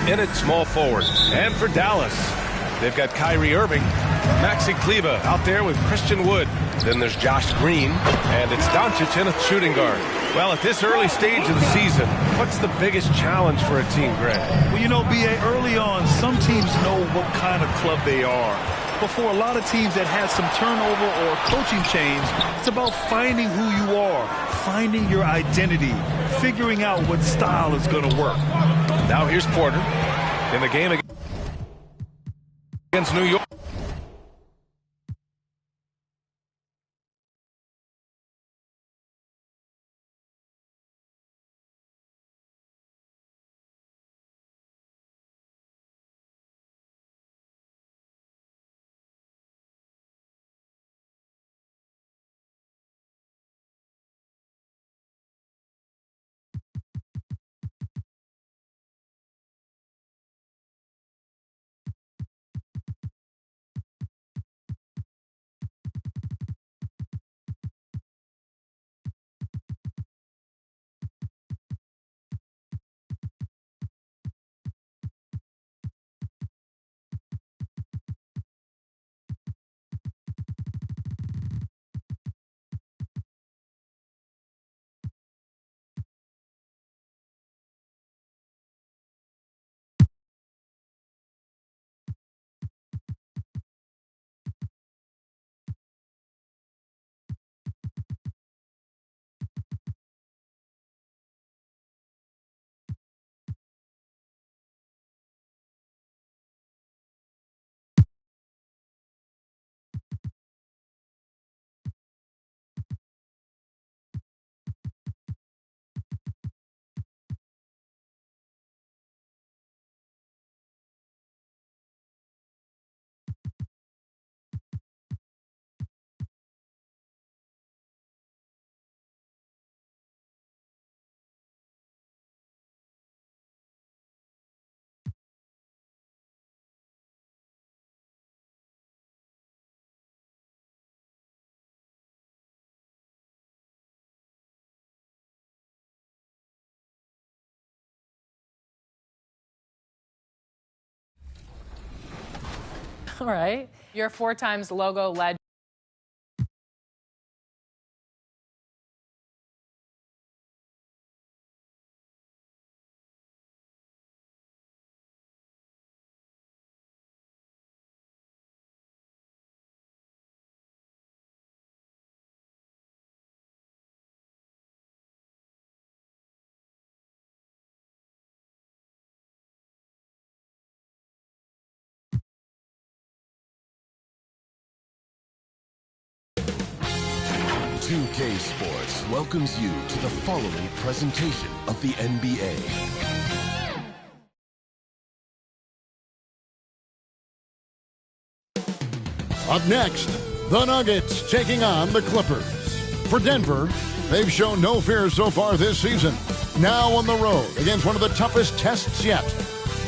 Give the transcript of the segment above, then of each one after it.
in at small forward. And for Dallas, they've got Kyrie Irving, Maxi Kleber out there with Christian Wood. Then there's Josh Green, and it's Doncic in at shooting guard. Well, at this early stage of the season, what's the biggest challenge for a team, Greg? Well, you know, B.A., early on, some teams know what kind of club they are. But for a lot of teams that have some turnover or coaching change, it's about finding who you are, finding your identity, figuring out what style is going to work. Now here's Porter in the game against New York. All right. Your 4 times logo legend. Two-K Sports welcomes you to the following presentation of the NBA. Up next, the Nuggets taking on the Clippers. For Denver, they've shown no fear so far this season. Now on the road against one of the toughest tests yet.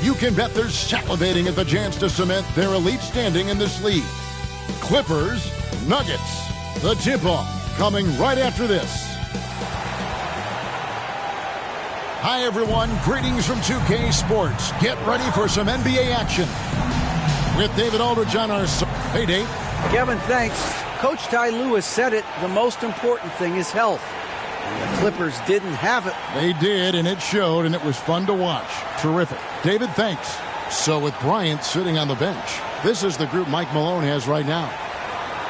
You can bet they're salivating at the chance to cement their elite standing in this league. Clippers, Nuggets, the tip-off coming right after this. Hi, everyone. Greetings from 2K Sports. Get ready for some NBA action. With David Aldridge on our side. Hey, Dave. Kevin, thanks. Coach Ty Lewis said it. The most important thing is health. And the Clippers didn't have it. They did, and it showed, and it was fun to watch. Terrific. David, thanks. So with Bryant sitting on the bench, this is the group Mike Malone has right now.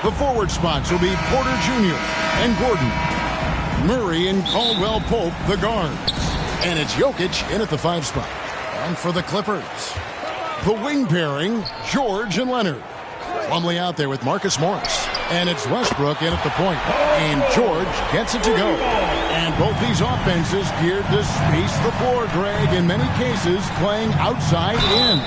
The forward spots will be Porter Jr. and Gordon. Murray and Caldwell Pope, the guards. And it's Jokic in at the 5 spot. And for the Clippers, the wing pairing, George and Leonard. Plumlee out there with Marcus Morris. And it's Westbrook in at the point. And George gets it to go. And both these offenses geared to space the floor, Greg, in many cases playing outside in.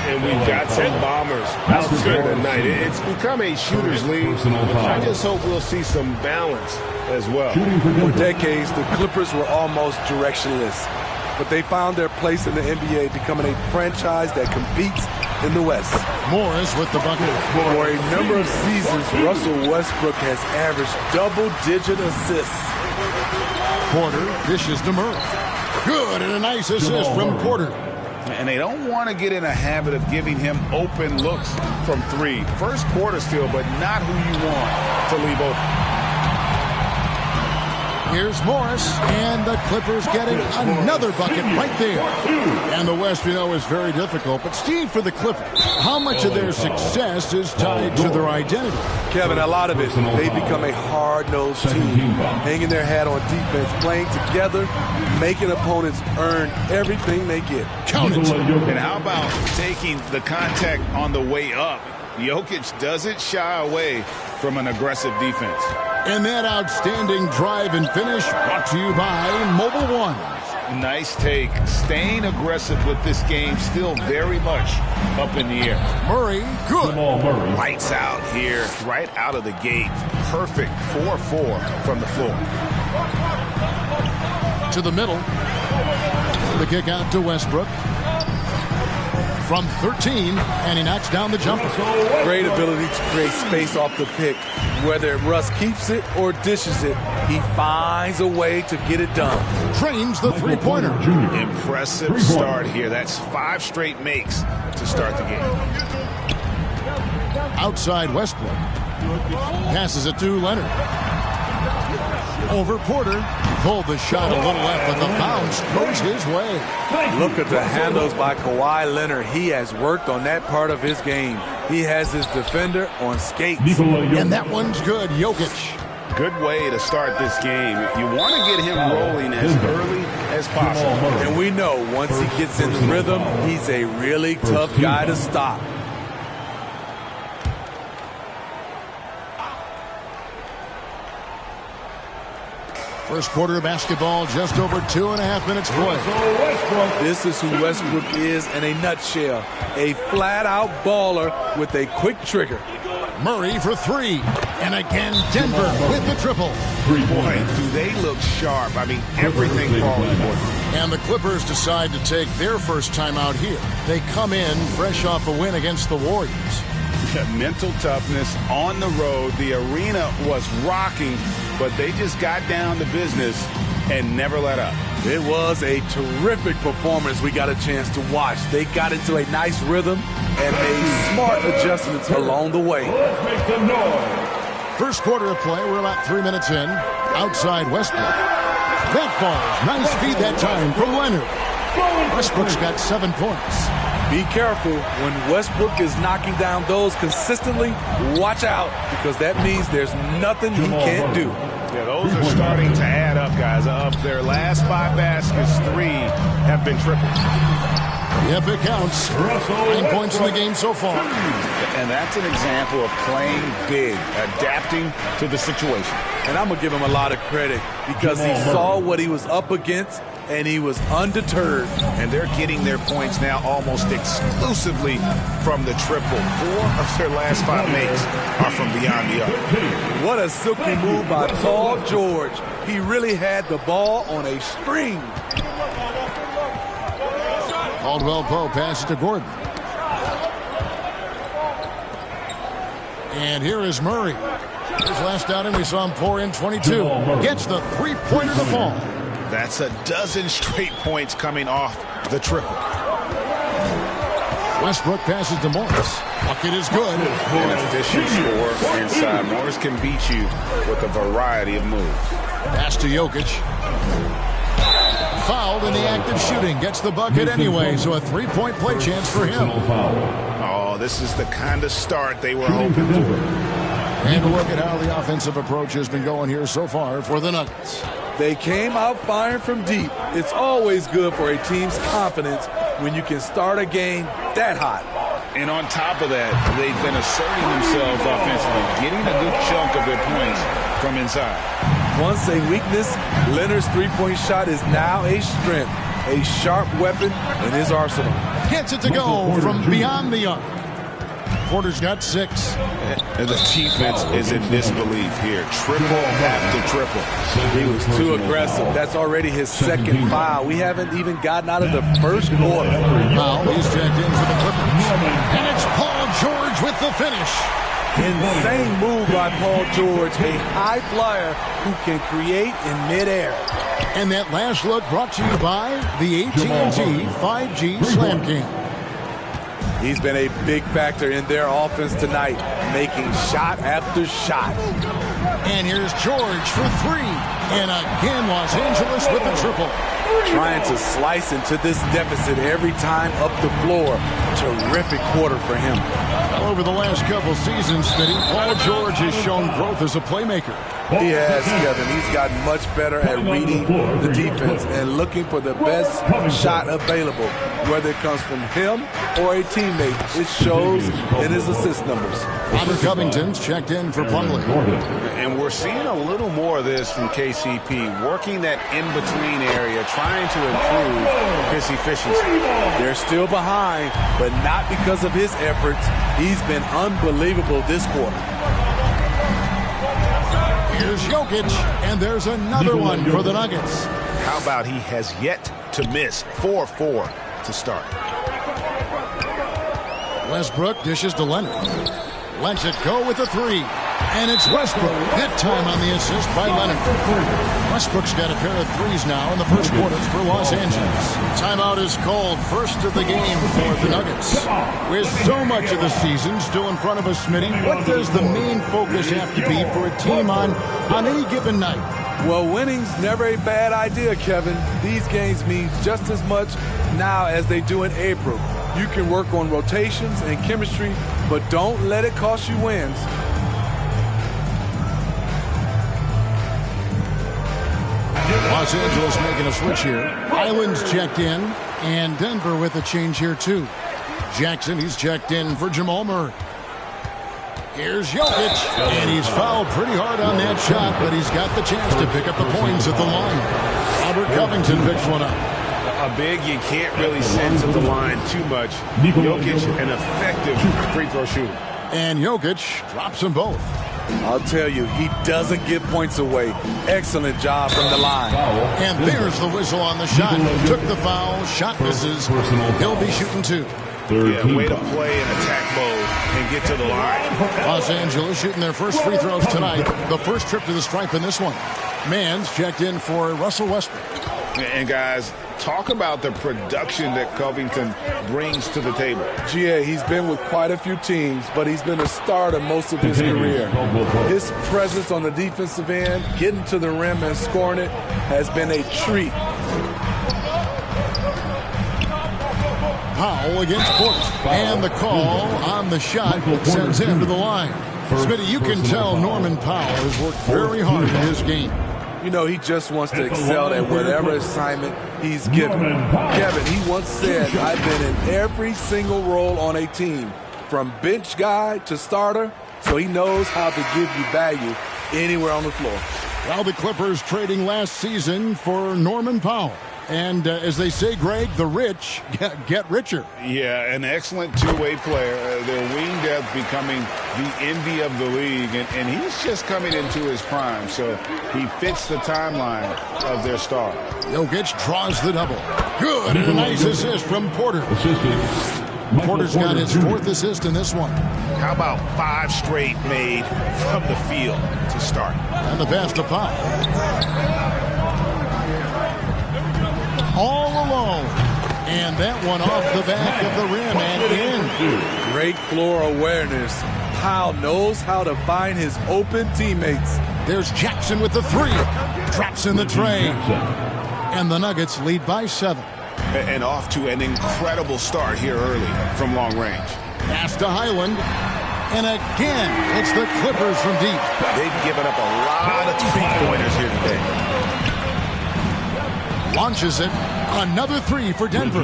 And we've got 10 bombers out good tonight. It's become a shooter's league. I just hope we'll see some balance as well. For decades, the Clippers were almost directionless. But they found their place in the NBA, becoming a franchise that competes in the West. Morris with the bucket. For a number of seasons, Russell Westbrook has averaged double-digit assists. Porter dishes to Murray. Good, and a nice assist from Porter. And they don't want to get in a habit of giving him open looks from three. First quarter still, but not who you want to leave open. Here's Morris, and the Clippers getting another bucket right there. And the West, is very difficult. But, Steve, for the Clippers, how much of their success is tied to their identity? Kevin, a lot of it. They become a hard-nosed team, hanging their hat on defense, playing together, making opponents earn everything they get. Count it. And how about taking the contact on the way up? Jokic doesn't shy away from an aggressive defense. And that outstanding drive and finish brought to you by Mobile One. Nice take. Staying aggressive with this game, still very much up in the air. Murray, good. Lights out here, right out of the gate. Perfect 4-4 from the floor. To the middle. The kick out to Westbrook. From 13, and he knocks down the jumper. Great ability to create space off the pick. Whether Russ keeps it or dishes it, he finds a way to get it done. Trains the three-pointer. Impressive start here. That's 5 straight makes to start the game. Outside Westbrook. Passes it to Leonard. Over Porter. Pulled the shot a little left, but the bounce goes his way. Look at the handles by Kawhi Leonard. He has worked on that part of his game. He has his defender on skates. And that one's good. Jokic. Good way to start this game. You want to get him rolling as early as possible. And we know once he gets in the rhythm, he's a really tough guy to stop. First quarter of basketball, just over 2.5 minutes play. This is who Westbrook is in a nutshell. A flat-out baller with a quick trigger. Murray for 3. And again, Denver with the triple. Boy, do they look sharp. Everything falling for them. And the Clippers decide to take their first time out here. They come in fresh off a win against the Warriors. Mental toughness on the road. The arena was rocking, but they just got down to business and never let up. It was a terrific performance we got a chance to watch. They got into a nice rhythm and made smart adjustments along the way. First quarter of play, we're about 3 minutes in. Outside Westbrook. That falls. Nice feed that time from Leonard. Westbrook's got 7 points. Be careful when Westbrook is knocking down those consistently. Watch out, because that means there's nothing he can't do. Yeah, those are starting to add up, guys. Of their last 5 baskets, 3 have been triples. Yep, it counts. 9 points in the game so far. And that's an example of playing big, adapting to the situation. And I'm going to give him a lot of credit because he saw what he was up against, and he was undeterred. And they're getting their points now almost exclusively from the triple. 4 of their last 5 makes are from beyond the arc. What a silky move by Paul George. He really had the ball on a string. Caldwell Pope passes to Gordon. And here is Murray. His last outing, we saw him pour in 22. Gets the three-pointer to fall. That's a dozen straight points coming off the triple. Westbrook passes to Morris. Bucket is good. An efficient score inside. Morris can beat you with a variety of moves. Pass to Jokic. Fouled in the act of shooting. Gets the bucket anyway, so a three-point play chance for him. Oh, this is the kind of start they were hoping for. And a look at how the offensive approach has been going here so far for the Nuggets. They came out firing from deep. It's always good for a team's confidence when you can start a game that hot. And on top of that, they've been asserting themselves offensively, getting a good chunk of their points from inside. Once a weakness, Leonard's three-point shot is now a strength, a sharp weapon in his arsenal. Gets it to go from beyond the arc. Porter's got 6. And the defense is in disbelief here. Triple after triple. He was too aggressive. That's already his second foul. We haven't even gotten out of the first quarter. Foul. He's checked in for the Clippers. And it's Paul George with the finish. Insane move by Paul George, a high flyer who can create in midair. And that last look brought to you by the AT&T 5G Slam Cam. He's been a big factor in their offense tonight, making shot after shot. And here's George for three. And again, Los Angeles with a triple. Trying to slice into this deficit every time up the floor. Terrific quarter for him. Well, over the last couple seasons, Smitty, Paul George has shown growth as a playmaker. He has, Kevin. He's gotten much better at reading the defense and looking for the best shot available, whether it comes from him or a teammate. It shows in his assist numbers. Robert Covington's checked in for Plumlee. And we're seeing a little more of this from KCP, working that in-between area, trying to improve his efficiency. They're still behind, but not because of his efforts. He's been unbelievable this quarter. Here's Jokic, and there's another one for the Nuggets. How about he has yet to miss 4-4 to start. Westbrook dishes to Leonard. Lets it go with a three. And it's Westbrook. That time on the assist by Leonard. Westbrook's got a pair of threes now in the first quarter for Los Angeles. Timeout is called, first of the game for the Nuggets. With so much of the season still in front of us, Smitty, what does the main focus have to be for a team on any given night? Well, winning's never a bad idea, Kevin. These games mean just as much now as they do in April. You can work on rotations and chemistry, but don't let it cost you wins. Los Angeles making a switch here. Island's checked in, and Denver with a change here too. Jackson, he's checked in for Jamal Murray. Here's Jokic, and he's fouled pretty hard on that shot, but he's got the chance to pick up the points at the line. Robert Covington picks one up. A big you can't really send to the line too much. Jokic, an effective free throw shooter. And Jokic drops them both. I'll tell you, he doesn't give points away. Excellent job from the line. And there's the whistle on the shot. Took the foul, shot misses. He'll be shooting two. Yeah, way to play in attack mode and get to the line. Los Angeles shooting their first free throws tonight. The first trip to the stripe in this one. Mann's checked in for Russell Westbrook. And guys, talk about the production that Covington brings to the table. GA, he's been with quite a few teams, but he's been a starter most of his career. His presence on the defensive end, getting to the rim and scoring it, has been a treat. Powell against Porter. And the call on the shot sends him to the line. Smitty, you can tell Norman Powell has worked very hard in his game. You know, he just wants to excel at whatever assignment he's given. Kevin, he once said, I've been in every single role on a team, from bench guy to starter, so he knows how to give you value anywhere on the floor. Well, the Clippers trading last season for Norman Powell. And as they say, Greg, the rich get richer. Yeah, an excellent two-way player. Their wing depth becoming the envy of the league. And he's just coming into his prime, so he fits the timeline of their star. Jokic draws the double. Good, and a nice assist from Porter. Porter's got his fourth assist in this one. How about 5 straight made from the field to start? And the pass to Powell. All alone. And that one off the back of the rim and in. Great floor awareness. Powell knows how to find his open teammates. There's Jackson with the three. Drops in the tray. And the Nuggets lead by 7. And off to an incredible start here early from long range. Pass to Highland. And again, it's the Clippers from deep. They've given up a lot of three-pointers here today. Launches it. Another three for Denver.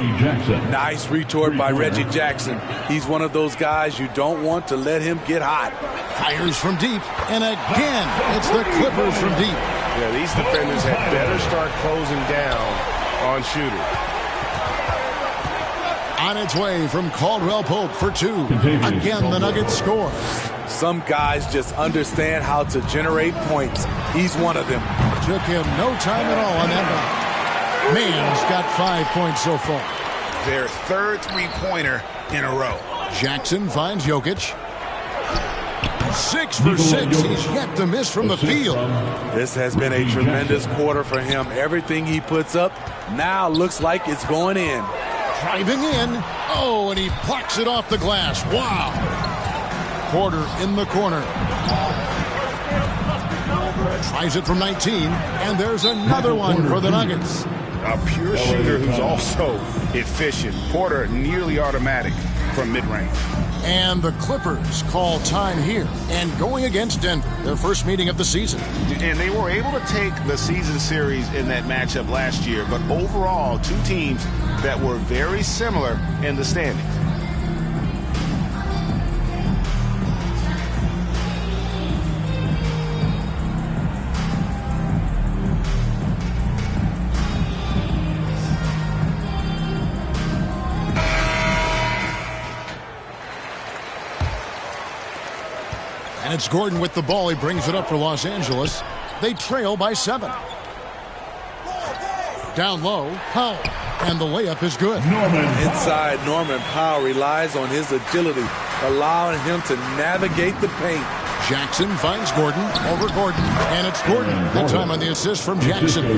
Nice retort by Reggie Jackson. He's one of those guys you don't want to let him get hot. Fires from deep. And again, it's the Clippers from deep. Yeah, these defenders had better start closing down on shooters. On its way from Caldwell Pope for 2. Again, the Nuggets score. Some guys just understand how to generate points. He's one of them. Took him no time at all on that one. Mann's got 5 points so far. Their third three-pointer in a row. Jackson finds Jokic. 6 for 6. He's yet to miss from the field. This has been a tremendous quarter for him. Everything he puts up now looks like it's going in. Driving in. Oh, and he plucks it off the glass. Wow. Porter in the corner. Tries it from 19, and there's another one for the Nuggets. A pure shooter who's also efficient. Porter nearly automatic from mid-range. And the Clippers call time here and going against Denver, their first meeting of the season. And they were able to take the season series in that matchup last year, but overall, two teams that were very similar in the standings. And it's Gordon with the ball. He brings it up for Los Angeles. They trail by 7. Down low, Powell. And the layup is good. Inside, Norman Powell relies on his agility, allowing him to navigate the paint. Jackson finds Gordon over Gordon. And it's Gordon. That time on the assist from Jackson.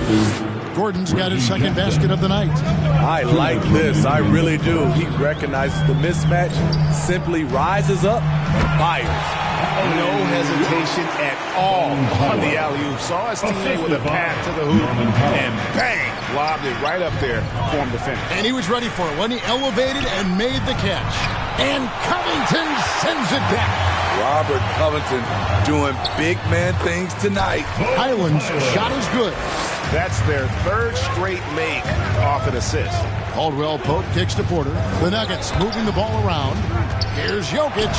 Gordon's got his second basket of the night. I like this. I really do. He recognizes the mismatch, simply rises up and fires. No hesitation at all on the alley-oop. Saw his teammate with a pass to the hoop, and bang, lobbed it right up there for him to finish. And he was ready for it when he elevated and made the catch. And Covington sends it back. Robert Covington doing big man things tonight. Highland's shot is good. That's their third straight make off an assist. Caldwell Pope kicks to Porter. The Nuggets moving the ball around. Here's Jokic.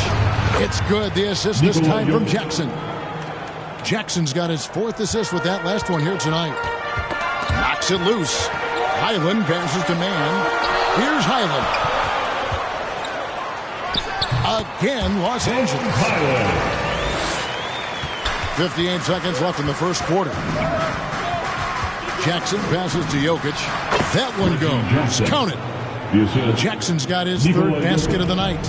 It's good. The assist this time from Jackson. Jackson's got his 4th assist with that last one here tonight. Knocks it loose. Highland passes to man. Here's Highland. Again, Los Angeles. 58 seconds left in the first quarter. Jackson passes to Jokic. That one goes. Count it. Jackson's got his 3rd basket of the night.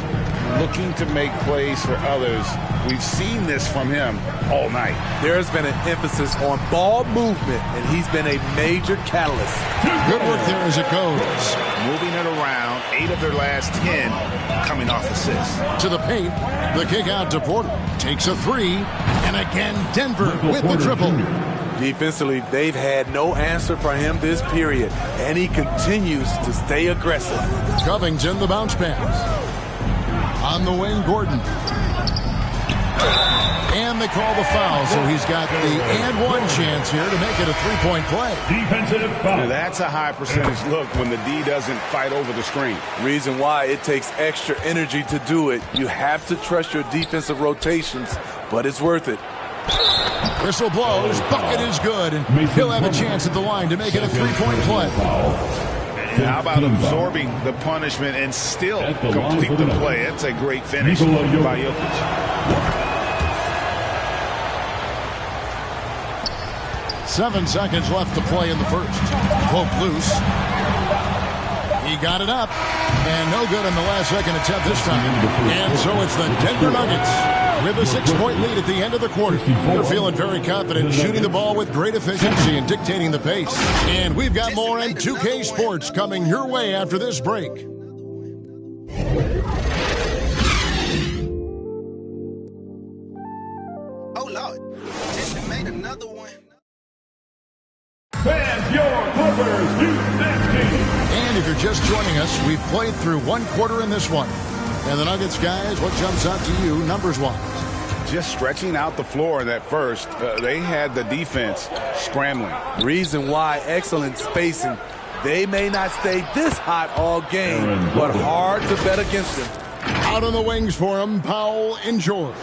Looking to make plays for others. We've seen this from him all night. There's been an emphasis on ball movement, and he's been a major catalyst. Good work there as it goes. Moving it around, 8 of their last 10 coming off assists. To the paint, the kick out to Porter. Takes a 3, and again Denver with the triple. Defensively, they've had no answer for him this period, and he continues to stay aggressive. Covington, the bounce pass. On the wing, Gordon. And they call the foul, so he's got the and one chance here to make it a 3-point play. Defensive foul. Now that's a high percentage look when the D doesn't fight over the screen. Reason why it takes extra energy to do it. You have to trust your defensive rotations, but it's worth it. Whistle blows, bucket is good, and he'll have a chance at the line to make it a 3-point play. How about absorbing the punishment and still complete the play? That's a great finish by Jokic. 7 seconds left to play in the first. Pope loose. He got it up, and no good on the last second attempt this time. And so it's the Denver Nuggets with a 6-point lead at the end of the quarter. They're feeling very confident, shooting the ball with great efficiency and dictating the pace. And we've got more on 2K Sports coming your way after this break. Oh, Lord. Just made another one. And your Clippers And if you're just joining us, we've played through 1 quarter in this one. And the Nuggets guys, what jumps out to you numbers-wise? Just stretching out the floor in that first. They had the defense scrambling. Reason why, excellent spacing. They may not stay this hot all game, but hard to bet against them. Out on the wings for him, Powell and George.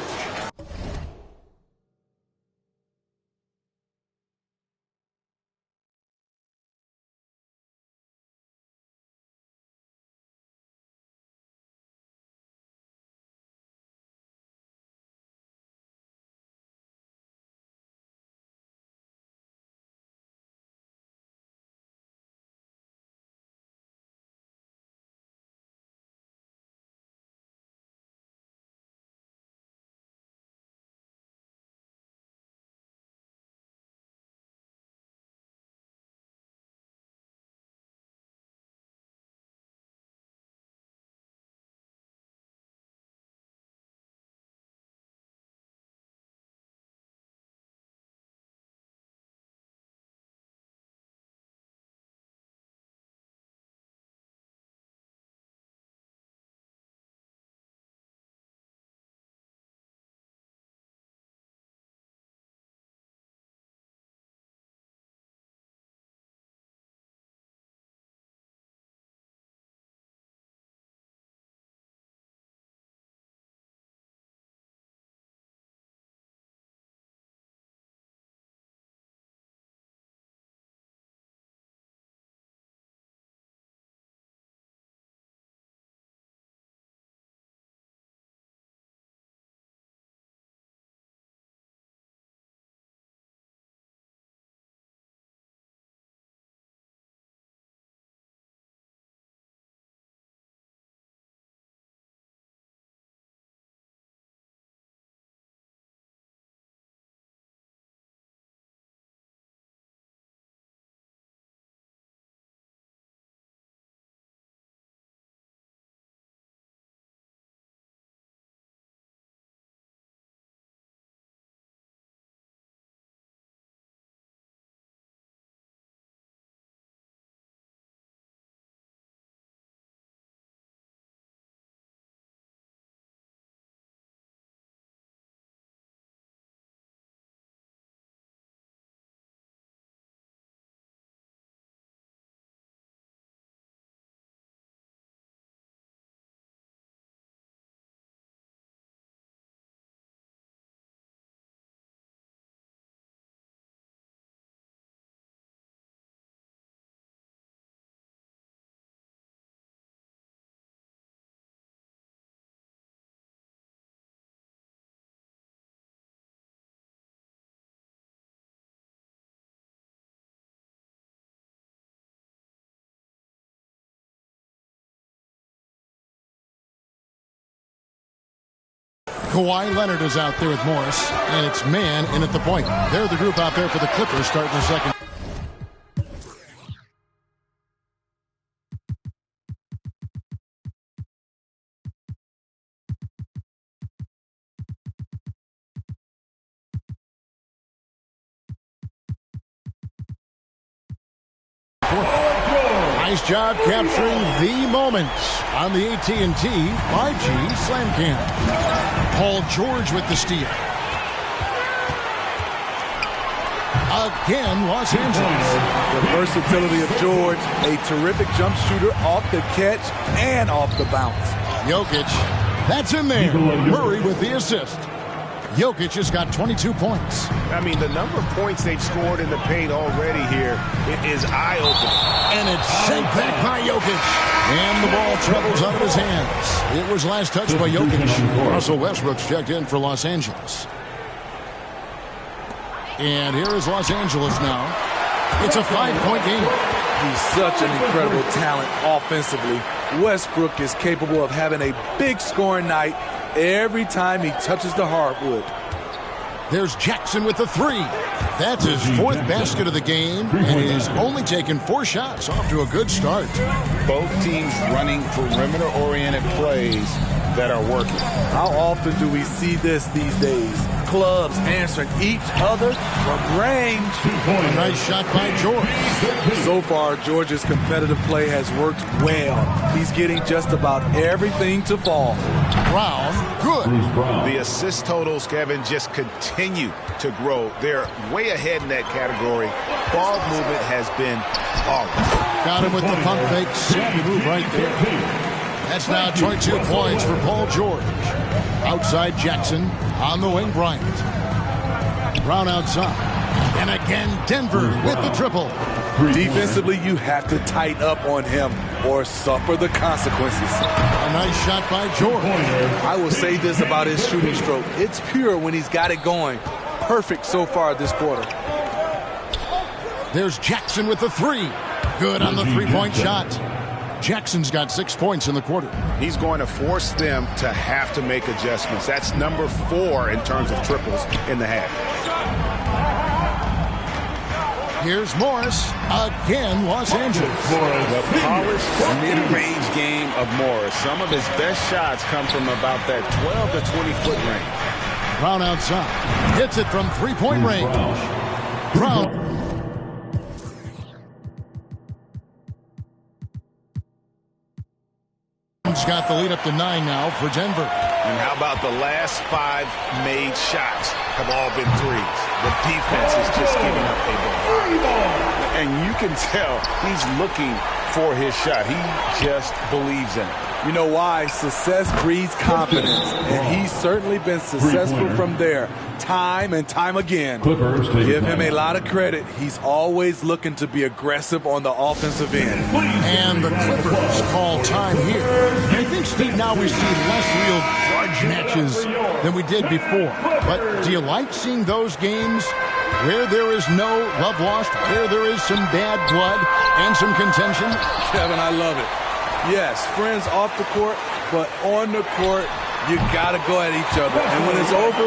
Kawhi Leonard is out there with Morris, and it's man in at the point. They're the group out there for the Clippers starting the second. Nice job capturing the moments on the AT&T 5G Slam Cam. Paul George with the steal. Again, Los Angeles. The versatility of George, a terrific jump shooter off the catch and off the bounce. Jokic, that's in there. Murray with the assist. Jokic has got 22 points. I mean, the number of points they've scored in the paint already here is eye-opening. And it's sent back by Jokic. And the ball travels out of his hands. It was last touched by Jokic. Russell Westbrook's checked in for Los Angeles. And here is Los Angeles now. It's a 5-point game. He's such an incredible talent offensively. Westbrook is capable of having a big scoring night every time he touches the hardwood. There's Jackson with the three. That's his fourth basket of the game, and he's only taken 4 shots. Off to a good start. Both teams running perimeter-oriented plays that are working. How often do we see this these days? Clubs answering each other from range. A nice shot by George. So far, George's competitive play has worked well. He's getting just about everything to fall. Brown, good. The assist totals, Kevin, just continue to grow. They're way ahead in that category. Ball movement has been flawless. Got him with the pump fake. Silky move right there. That's now 22 points for Paul George. Outside Jackson, on the wing Bryant. Brown outside. And again Denver with the triple. Defensively, you have to tighten up on him or suffer the consequences. A nice shot by George. I will say this about his shooting stroke. It's pure when he's got it going. Perfect so far this quarter. There's Jackson with the three. Good on the three-point shot. Jackson's got 6 points in the quarter. He's going to force them to have to make adjustments. That's number 4 in terms of triples in the half. Here's Morris. Again, Los Angeles. The polished mid-range game of Morris. Some of his best shots come from about that 12 to 20-foot range. Brown outside. Hits it from three-point range. Brown. Got the lead up to 9 now for Denver. And how about the last 5 made shots have all been threes? The defense is just giving up a ball. And you can tell he's looking for his shot. He just believes in it. You know why? Success breeds confidence. And he's certainly been successful from there time and time again. Give him a lot of credit. He's always looking to be aggressive on the offensive end. And the Clippers call time here. And I think, Steve, now we see less real grudge matches than we did before. But do you like seeing those games where there is no love lost, where there is some bad blood and some contention? Kevin, I love it. Yes, friends off the court, but on the court, you got to go at each other. And when it's over,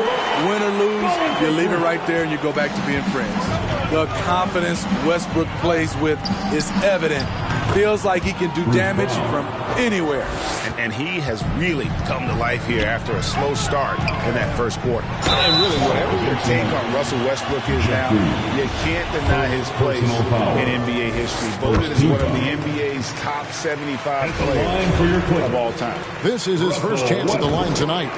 win or lose, you leave it right there and you go back to being friends. The confidence Westbrook plays with is evident. Feels like he can do damage from anywhere. And he has really come to life here after a slow start in that first quarter. And really, whatever your take on Russell Westbrook is now, you can't deny his place in NBA history. Voted as one of the NBA's top 75 players of all time. This is his first chance at the line tonight.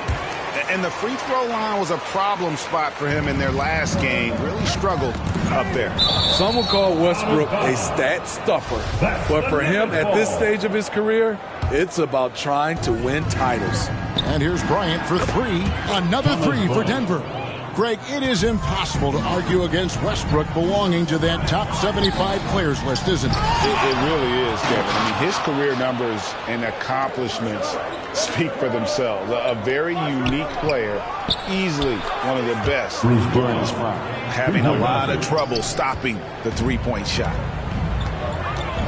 And the free throw line was a problem spot for him in their last game. Really struggled up there. Some will call Westbrook a stat stuffer. But for him at this stage of his career, it's about trying to win titles. And here's Bryant for 3. Another 3 for Denver. Greg, it is impossible to argue against Westbrook belonging to that top 75 players list, isn't it? It really is, Kevin. I mean, his career numbers and accomplishments speak for themselves. A very unique player, easily one of the best during his prime. Having a lot of trouble stopping the three-point shot.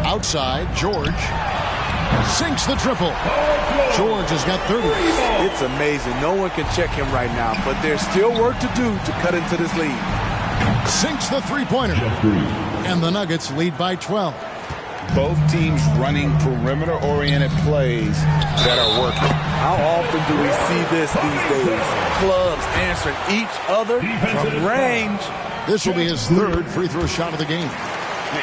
Outside, George. Sinks the triple. George has got 30. It's amazing. No one can check him right now, but there's still work to do to cut into this lead. Sinks the three-pointer. And the Nuggets lead by 12. Both teams running perimeter-oriented plays that are working. How often do we see this these days? Clubs answering each other from range. This will be his third free throw shot of the game.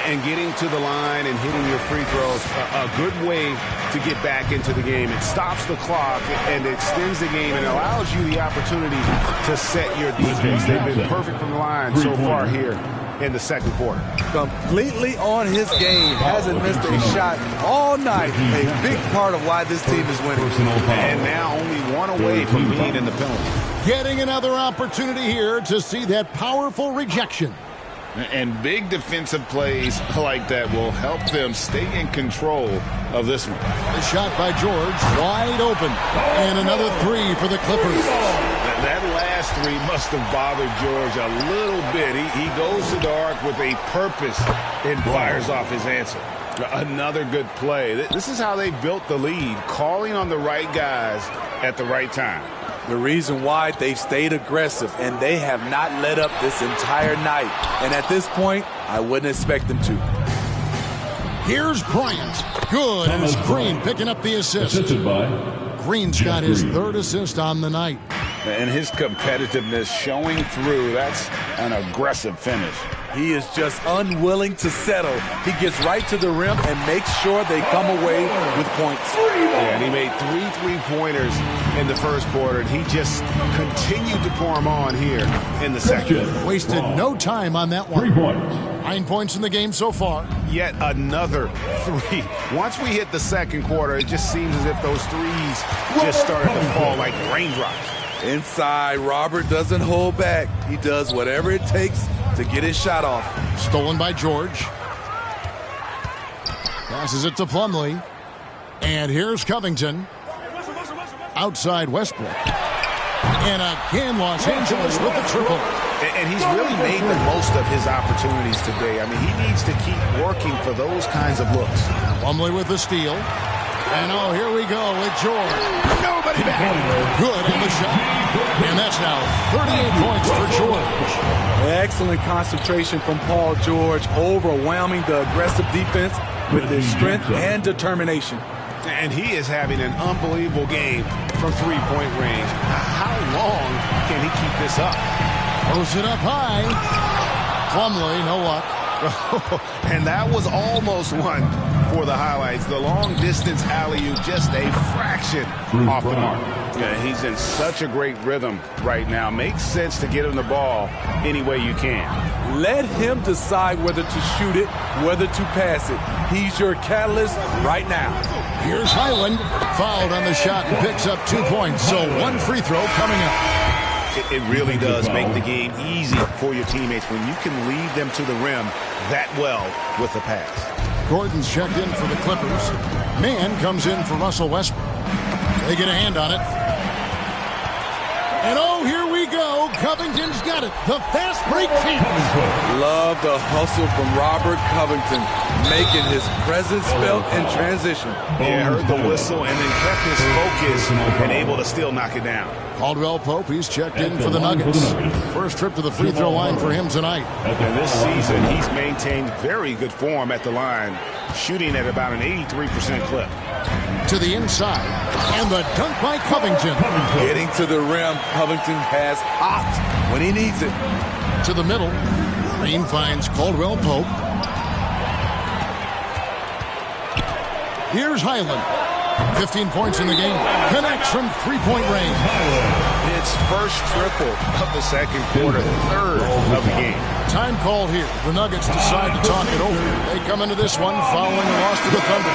And getting to the line and hitting your free throws, a good way to get back into the game. It stops the clock and extends the game and allows you the opportunity to set your defense. They've been perfect from the line so far here in the second quarter. Completely on his game. Hasn't missed a shot all night. A big part of why this team is winning. And now only one away from being in the penalty. Getting another opportunity here to see that powerful rejection. And big defensive plays like that will help them stay in control of this one. The shot by George, wide open. And another three for the Clippers. That last three must have bothered George a little bit. He goes to the arc with a purpose and fires off his answer. Another good play. This is how they built the lead, calling on the right guys at the right time. The reason why they've stayed aggressive, and they have not let up this entire night. And at this point, I wouldn't expect them to. Here's Bryant. Good, and it's Green picking up the assist. Green's got his third assist on the night. And his competitiveness showing through. That's an aggressive finish. He is just unwilling to settle. He gets right to the rim and makes sure they come away with points. Yeah, and he made three three-pointers in the first quarter, and he just continued to pour them on here in the second. Wasted no time on that one. 3 points. 9 points in the game so far. Yet another three. Once we hit the second quarter, it just seems as if those threes just started to fall like raindrops. Inside, Robert doesn't hold back. He does whatever it takes to get his shot off. Stolen by George. Passes it to Plumlee. And here's Covington. Outside Westbrook. And again, Los Angeles with the triple. And he's really made the most of his opportunities today. I mean, he needs to keep working for those kinds of looks. Plumlee with the steal. And oh, here we go with George. Nobody back. Good on the shot. And that's now 38 points for George. Excellent concentration from Paul George, overwhelming the aggressive defense with his strength and determination. And he is having an unbelievable game from three-point range. How long can he keep this up? Throws it up high. Plumlee, no luck. And that was almost one for the highlights. The long-distance alley-oop, just a fraction off the mark. Yeah, he's in such a great rhythm right now. Makes sense to get him the ball any way you can. Let him decide whether to shoot it, whether to pass it. He's your catalyst right now. Here's Highland. Fouled on the shot and picks up 2 points. So one free throw coming up. It really does make the game easy for your teammates when you can lead them to the rim that well with the pass. Gordon's checked in for the Clippers. Mann comes in for Russell Westbrook. They get a hand on it. And oh, here we go. Covington's got it. The fast break team. Love the hustle from Robert Covington, making his presence felt in transition. Yeah, heard the whistle and then kept his focus and able to still knock it down. Caldwell Pope, he's checked in for the Nuggets. First trip to the free throw line for him tonight. And this season, he's maintained very good form at the line, shooting at about an 83% clip. To the inside, and the dunk by Covington. Getting to the rim, Covington has hot when he needs it. To the middle, Green finds Caldwell Pope. Here's Highland. 15 points in the game. Connects from three-point range. It's first triple of the second quarter, third of the game. Time called here. The Nuggets decide to talk it over. They come into this one following a loss to the Thunder.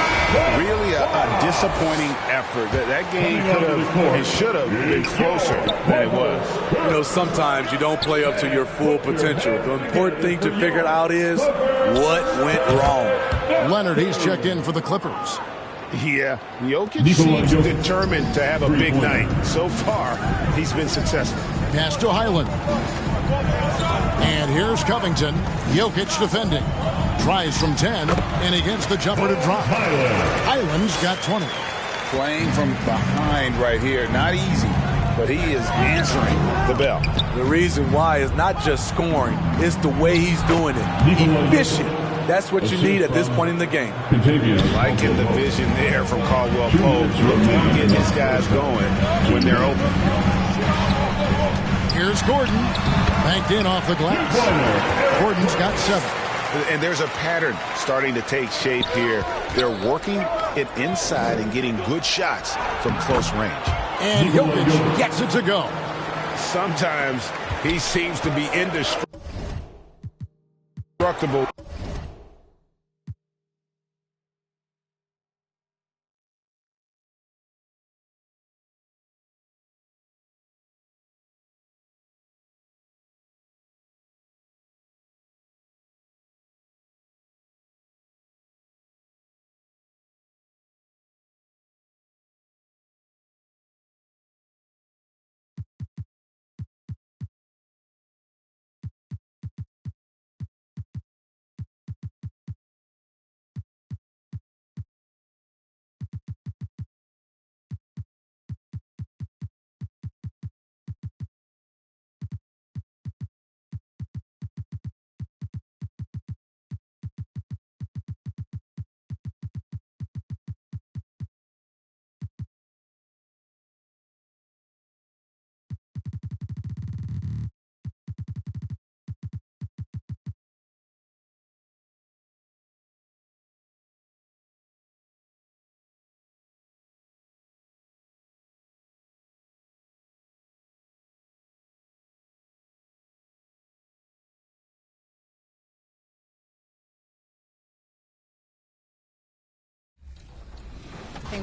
Really a disappointing effort. That game could have and should have been closer than it was. You know, sometimes you don't play up to your full potential. The important thing to figure out is what went wrong. Leonard, he's checked in for the Clippers. Yeah, Jokic seems determined to have a big night. So far, he's been successful. Pass to Highland. And here's Covington. Jokic defending. Tries from 10, and he gets the jumper to drop. Highland's got 20. Playing from behind right here, not easy, but he is answering the bell. The reason why is not just scoring, it's the way he's doing it. Efficient. That's what you need at this point in the game. Liking the vision there from Caldwell Pope. Looking to get his guys going when they're open. Here's Gordon. Banked in off the glass. Gordon's got 7. And there's a pattern starting to take shape here. They're working it inside and getting good shots from close range. And Jokic gets it to go. Sometimes he seems to be indestructible.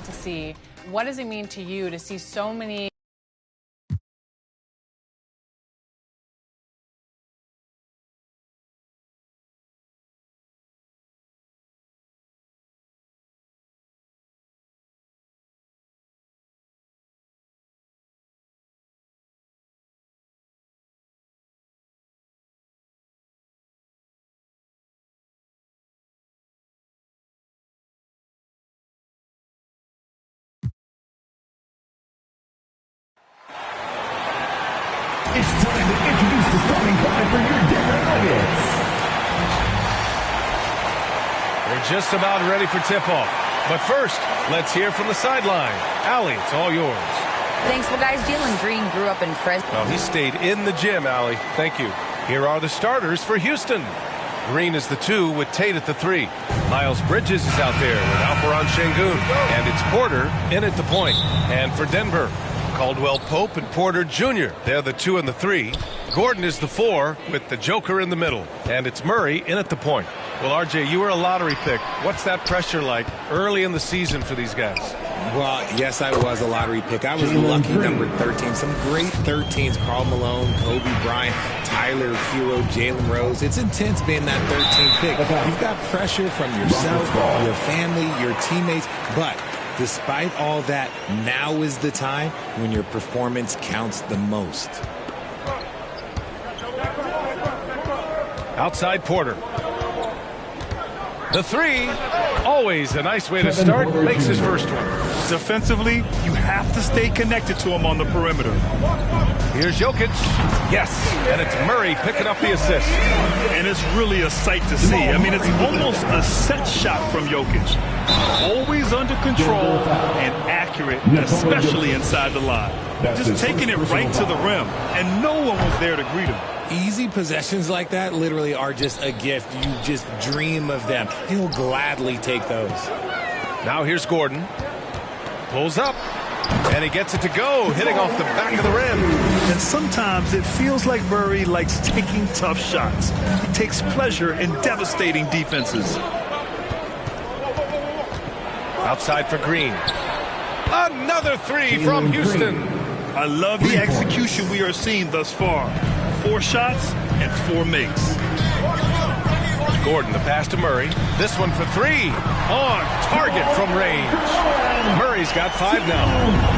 To see, what does it mean to you to see so many It's time to introduce the starting five for your Denver Nuggets. They're just about ready for tip-off. But first, let's hear from the sideline. Allie, it's all yours. Thanks. Well, guys, Jalen Green grew up in Fresno. Well, he stayed in the gym, Allie. Thank you. Here are the starters for Houston. Green is the 2 with Tate at the 3. Miles Bridges is out there with Alperen Şengün. And it's Porter in at the point. And for Denver, Caldwell Pope and Porter Jr. They're the 2 and the 3. Gordon is the 4 with the Joker in the middle. And it's Murray in at the point. Well, RJ, you were a lottery pick. What's that pressure like early in the season for these guys? Well, yes, I was a lottery pick. I was the lucky number 13. Some great 13s. Karl Malone, Kobe Bryant, Tyler Hero, Jalen Rose. It's intense being that 13th pick. You've got pressure from yourself, your family, your teammates. But despite all that, now is the time when your performance counts the most. Outside Porter. The 3, always a nice way to start, makes his first one. Defensively, you have to stay connected to him on the perimeter. Here's Jokic. Yes, and it's Murray picking up the assist. And it's really a sight to see. I mean, it's almost a set shot from Jokic. Always under control and accurate, especially inside the line. Just taking it right to the rim, and no one was there to greet him. Easy possessions like that literally are just a gift. You just dream of them. He'll gladly take those. Now here's Gordon. Pulls up, and he gets it to go, hitting off the back of the rim. And sometimes it feels like Murray likes taking tough shots. He takes pleasure in devastating defenses. Outside for Green. Another 3 from Houston. I love the execution we are seeing thus far. 4 shots and 4 makes. Gordon, the pass to Murray. This one for 3. On target from range. Murray's got 5 now.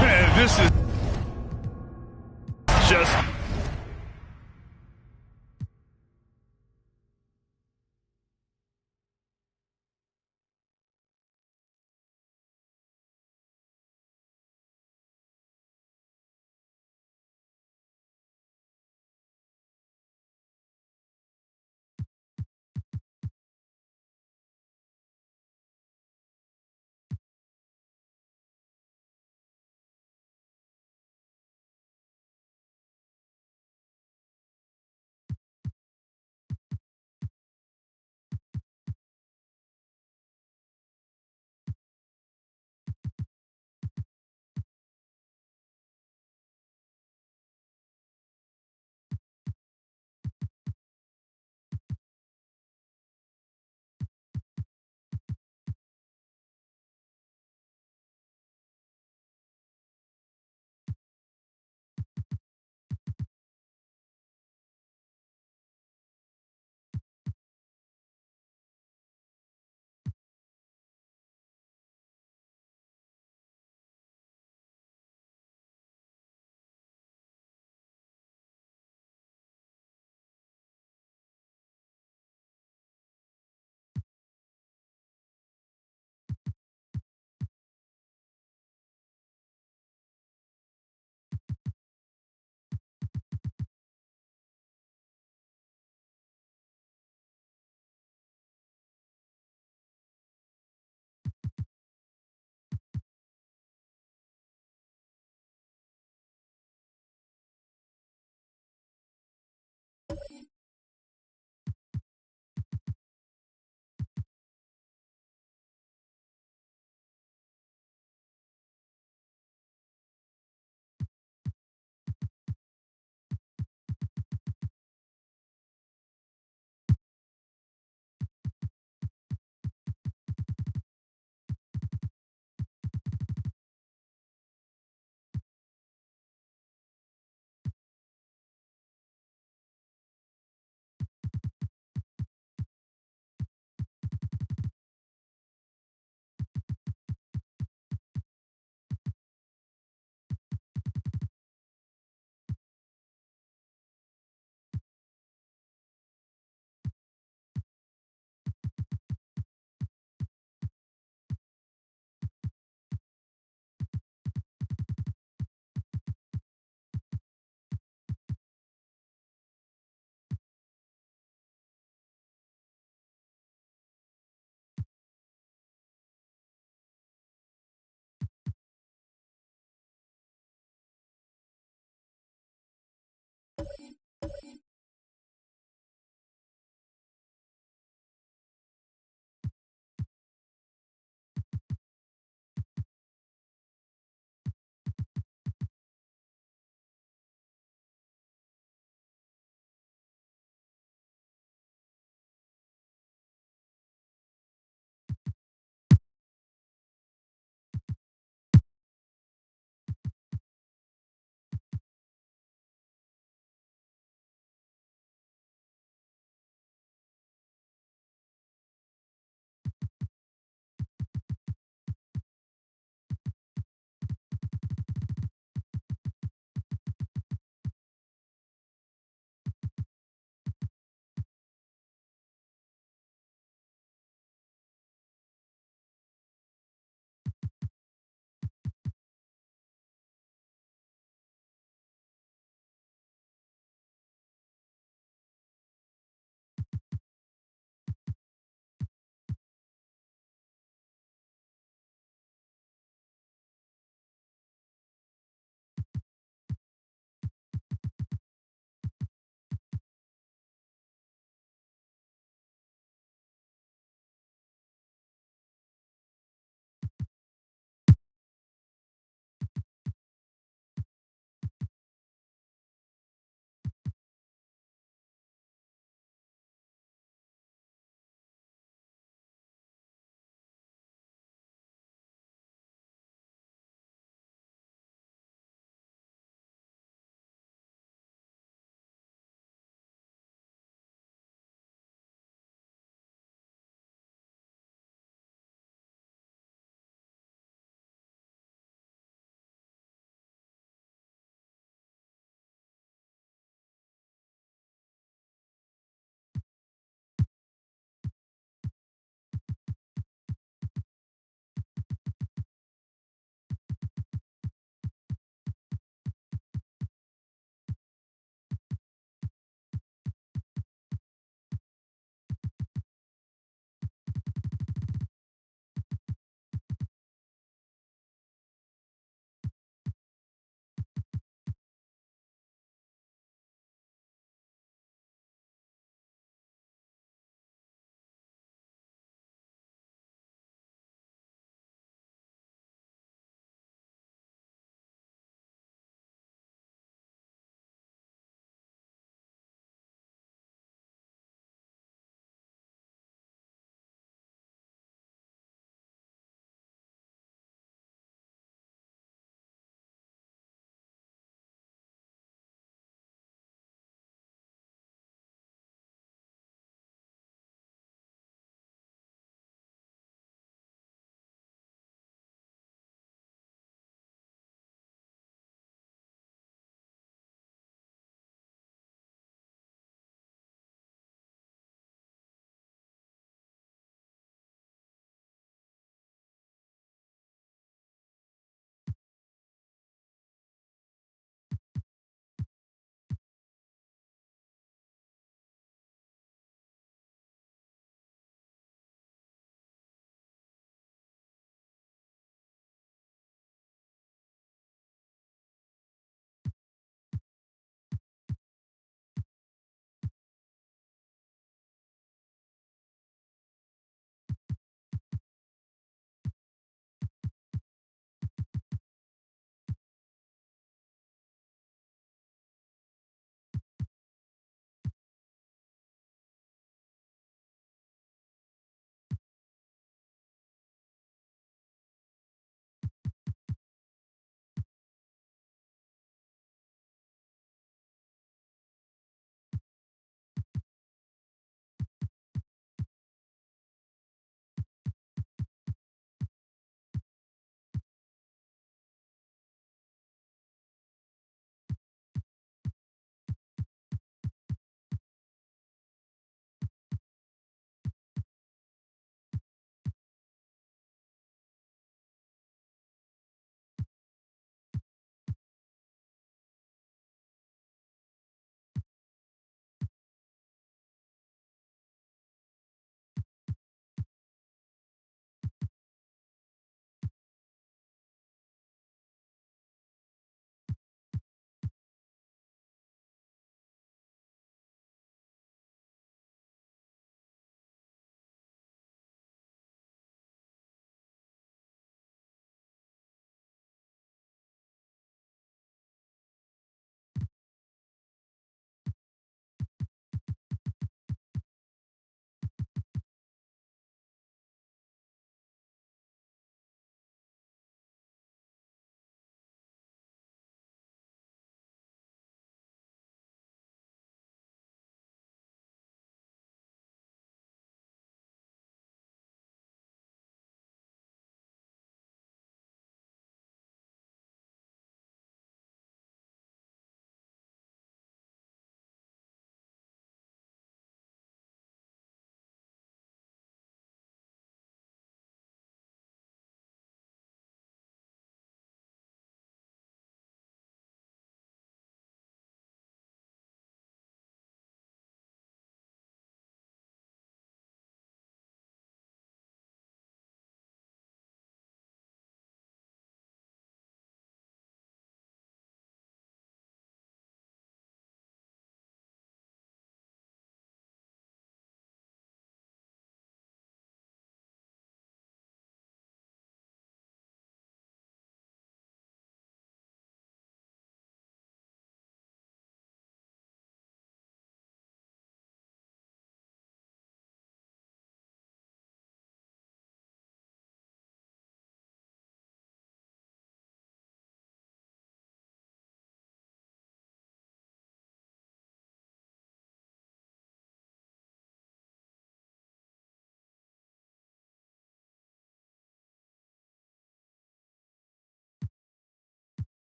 Man, this is just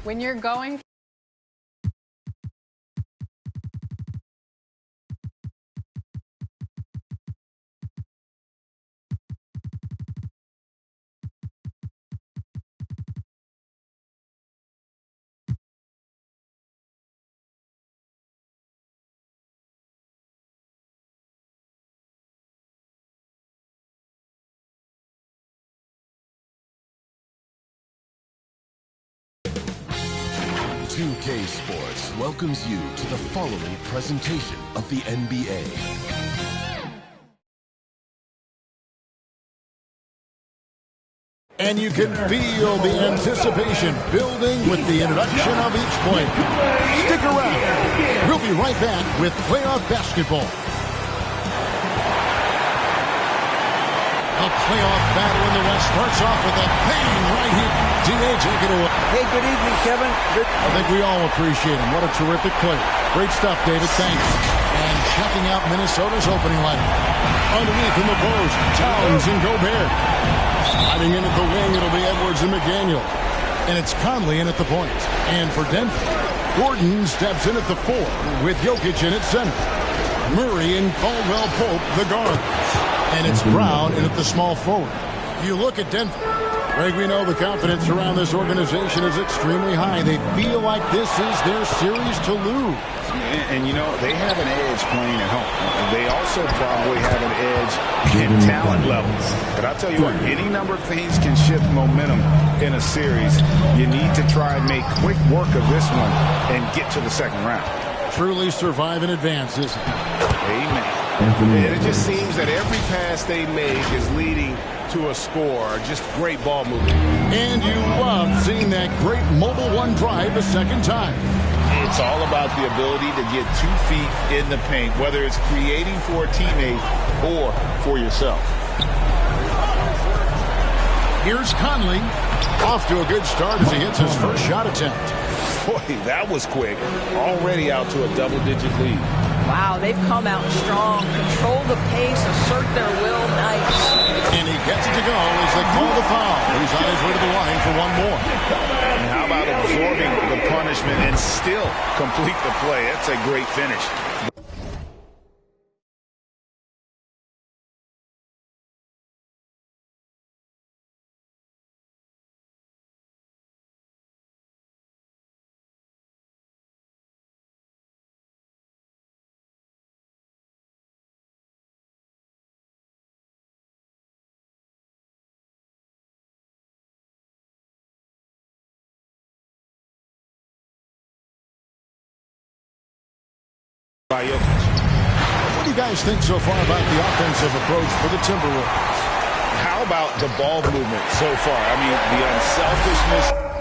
When you're going 2K Sports welcomes you to the following presentation of the NBA. And you can feel the anticipation building with the introduction of each player. Stick around. We'll be right back with playoff basketball. A playoff battle in the West starts off with a bang right here. D.A., take it away. Hey, good evening, Kevin. I think we all appreciate him. What a terrific player. Great stuff, David. Thanks. And checking out Minnesota's opening lineup. Underneath in the post, Towns and Gobert. Sliding in at the wing, it'll be Edwards and McDaniel. And it's Conley in at the point. And for Denver, Gordon steps in at the 4 with Jokic in at center. Murray and Caldwell Pope, the guards. And it's Brown in at the small forward. You look at Denver. Greg, we know the confidence around this organization is extremely high. They feel like this is their series to lose. And you know, they have an edge playing at home. They also probably have an edge in talent levels. But I'll tell you what, any number of things can shift momentum in a series. You need to try and make quick work of this one and get to the second round. Truly survive and advance, isn't it? Amen. And it just seems that every pass they make is leading to a score. Just great ball movement. And you love seeing that great mobile one drive a second time. It's all about the ability to get 2 feet in the paint, whether it's creating for a teammate or for yourself. Here's Conley. Off to a good start as he hits his first shot attempt. Boy, that was quick. Already out to a double-digit lead. Wow, they've come out strong. Control the pace, assert their will. Nice. And he gets it to go as they call the foul. He's on his way to the line for one more. And how about absorbing the punishment and still complete the play? That's a great finish. What do you guys think so far about the offensive approach for the Timberwolves? How about the ball movement so far? I mean, the unselfishness